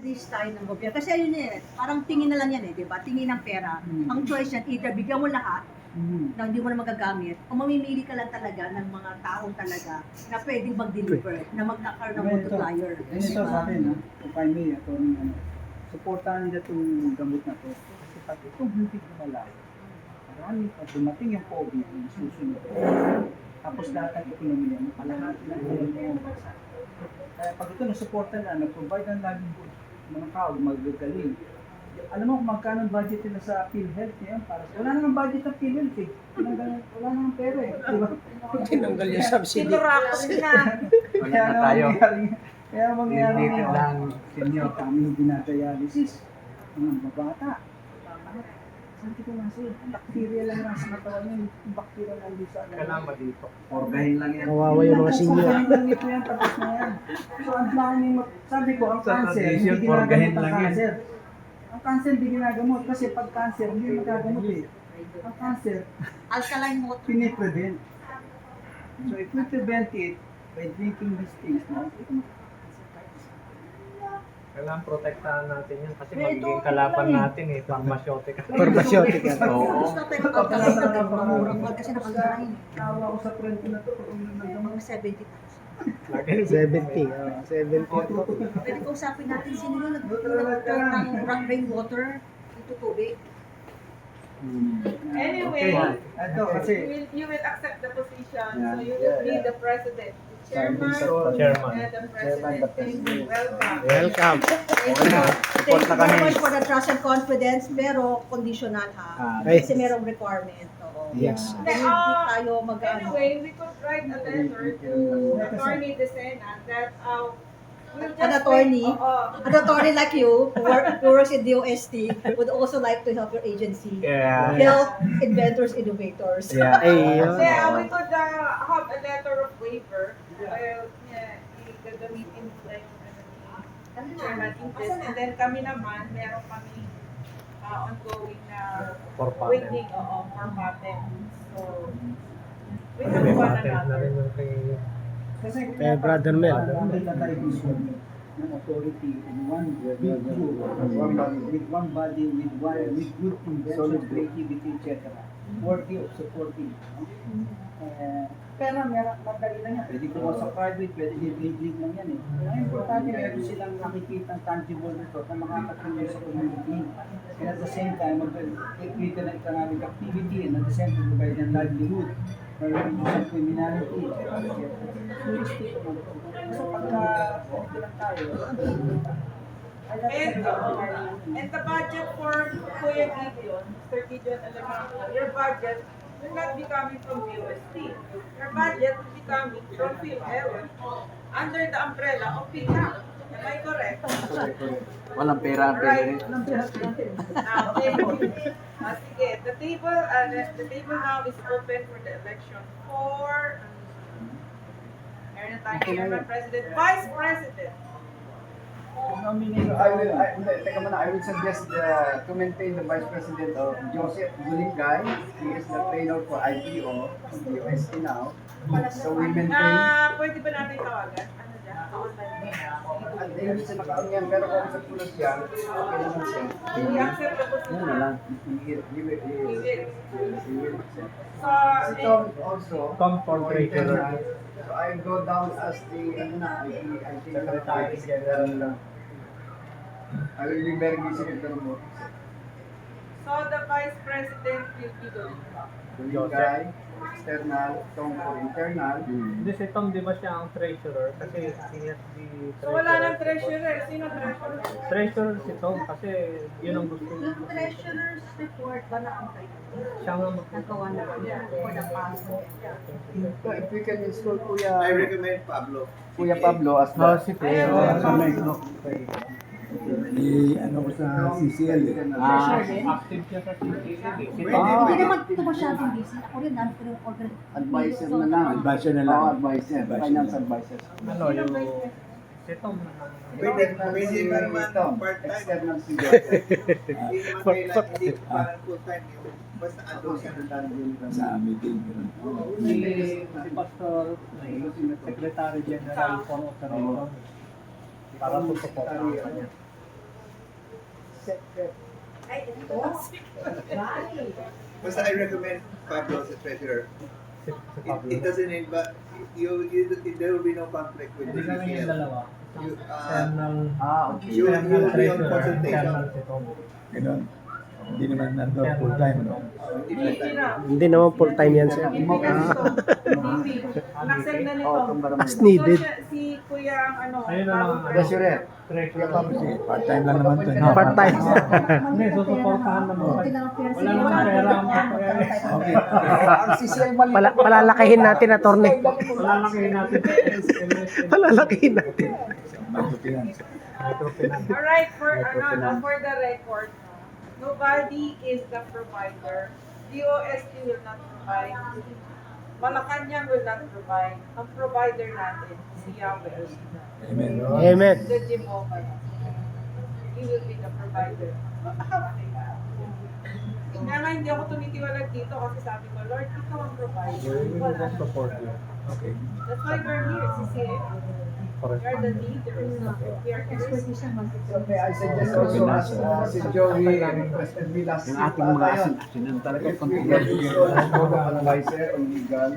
list tayo ng gobyerno. Kasi ayun eh, parang tingin na lang yan eh, di ba? Tingin ng pera. Ang choice yan, either bigyan mo lahat na hindi mo na magagamit, o mamimili ka lang talaga ng mga tao talaga na pwedeng mag-deliver, na magkakaroon ng multiplier. Ganito sa akin, ha? Kung I may, supportahan niya itong gamot na to. Kasi pag itong hindi ko malayo, marami pa dumating yung COVID, yung susunod. Tapos lahat ng ekonomiya, kalahati ng ekonomiya ng bansa. Kaya pag ito nasuporta na, nag-provide ng livelihood, mga tao, magagaling. Alam mo kung magkano ang budget nila sa PhilHealth ngayon? Wala namang budget ng PhilHealth eh. Wala namang pera eh. Diba? Tinanggal yung subsidy. Tinurakas na. Kaya na tayo. Kaya mangyari Limited lang, senior. kami yung dinadialysis. Mga babata. Sabi ko nga sa'yo, bacteria lang nasa katawan niya. Yung bacteria lang di sa Kailangan dito. Orgahin lang yan. Kawawa yung mga senior. Ito yan, tapos na yan. So, ang dami sabi ko, ang Sa cancer, tradition, hindi orgahin ginagamot ang lang yan. cancer. Ang cancer hindi ginagamot kasi pag cancer, hindi magagamot eh. Ang cancer, Alkaline water. piniprevent. So, if we prevent it by drinking these things, no? Kailangan protektahan natin yan kasi Eh, ito, magiging kalaban ito lang eh. natin eh. Pharmaceutical. Pharmaceutical. Oo. Gusto natin mag-alkaline na gamot. Mamurang wag kasi nakalkaline. Tawa ko sa friend ko na to, kung Mga 70,000. 70. 70 po. Pwede ko usapin natin sino yung nag-turn ng rainwater into tubig. Anyway, Ito kasi, you will accept the position, Yeah. so you will be the president, the chairman, Chairman. and the president. Thank you. Welcome. Welcome. Thank you very much for the trust and confidence, pero conditional ha. Ay. Kasi merong requirement. Oo. Yes. Hindi tayo mag-ano. Anyway, we could write a letter to Attorney Decena that we'll just An attorney? wait- Oo. An attorney like you, who works in DOST, would also like to help your agency. Yeah. Help inventors, innovators. Yeah. Ayun. Then we could have a letter of waiver. Well, yeah, gagamitin nila yung chairman interest. And then kami naman, meron kami ongoing na For patent. waiting for patent. So, we have May one patent na rin another. yung kay... kasi Kay Brother Mel. ng authority in one group, with one body, with good invention, creativity, etc. Worthy of supporting. Pero madali lang yan. Pwede ko sa private, pwede din lang yan eh. Ang importante, meron silang nakikita tangible nito na makakatulong sa community. And at the same time, mag-create ka ng economic activity and at the same time, provide ng livelihood. Reduce criminality. So pagka okay lang tayo, And the budget for Kuya Gideon, Mr. Gideon Alamang, your budget will not be coming from BOST. Your budget will be coming from PhilHealth under the umbrella of PhilHealth. Am I correct? Walang pera ang Right. pera. Okay. Sige, the table now is open for the election for meron na tayo chairman, president, vice president. I will suggest to maintain the Vice President of Joseph Gulingay. He is the trainer for IPO, UST now. So we maintain. Pwede ba natin tawagan? Ano dyan? At hindi siya nakaon yan, pero kung sa pulos yan, okay naman siya. We accept the Yun na position. lang. He will. So, Si Tom also. Tom for treasurer. So I go down as the, I think Secretary General. I will be very busy with the remote. so the vice president will be doing. Gulingay, external, Tom for internal. Hindi si Tom, di ba siya ang treasurer? Kasi siya si So wala nang treasurer. Sino treasurer? Treasurer si Tom kasi yun ang gusto niya. Yung treasurer's report ba na ang Siya nga nagawa na for the past? So if we can install Kuya, I recommend Pablo. Kuya Pablo as the si ano ko sa CCL eh. active siya sa CCTV. Si Pwede, Tom. Hindi pwede. naman ito masyadong busy. Ako rin, dami ko rin order. advisor na lang. Advisor na lang. Oo, advisor. Finance advisor. Ano yung... Si Tom. Pwede, pwede ba naman part-time? External figure. Hindi naman kailangan, hindi parang full-time yung basta ano siya. Sa meeting. Si Pastor, Secretary General for Operation. Para po sa kanya. Ay, ito. Basta I recommend Pablo as a treasurer. Si Pablo. It doesn't mean, but there will be no conflict with the Hindi kami yung CCL. dalawa. You, External, Okay. You- external you will be on treasurer, consultation. external si Tom. Ganun. Hindi naman nandun full time, no? Hindi naman full time yan, sir. Naksend na nito. Oh, itong barangay. As needed. So, si Kuya ang ano, Ayun na lang. Treasurer. Treasurer. Kasi part-time lang naman to, no? Part-time. Hindi, susuportahan naman. Wala naman pera ang Okay. Ang CCL mali. Palalakihin natin, attorney. Wala lang kayo natin. Palalakihin natin. Microfinance. Microfinance. Alright, for the record, nobody is the provider. DOST will not provide. Malacanang will not provide. Ang provider natin, si Yahweh. Amen. Amen. The Jehovah. He will be the provider. Kaya nga hindi ako tumitiwalag dito kasi sabi ko, Lord, ikaw ang provider. We will just support you. Okay. That's why we're here, CCA. We are the leaders. We are experts. So may I suggest also as si Joey requested me last Yung ating mga asin talaga if we get this advisor on legal,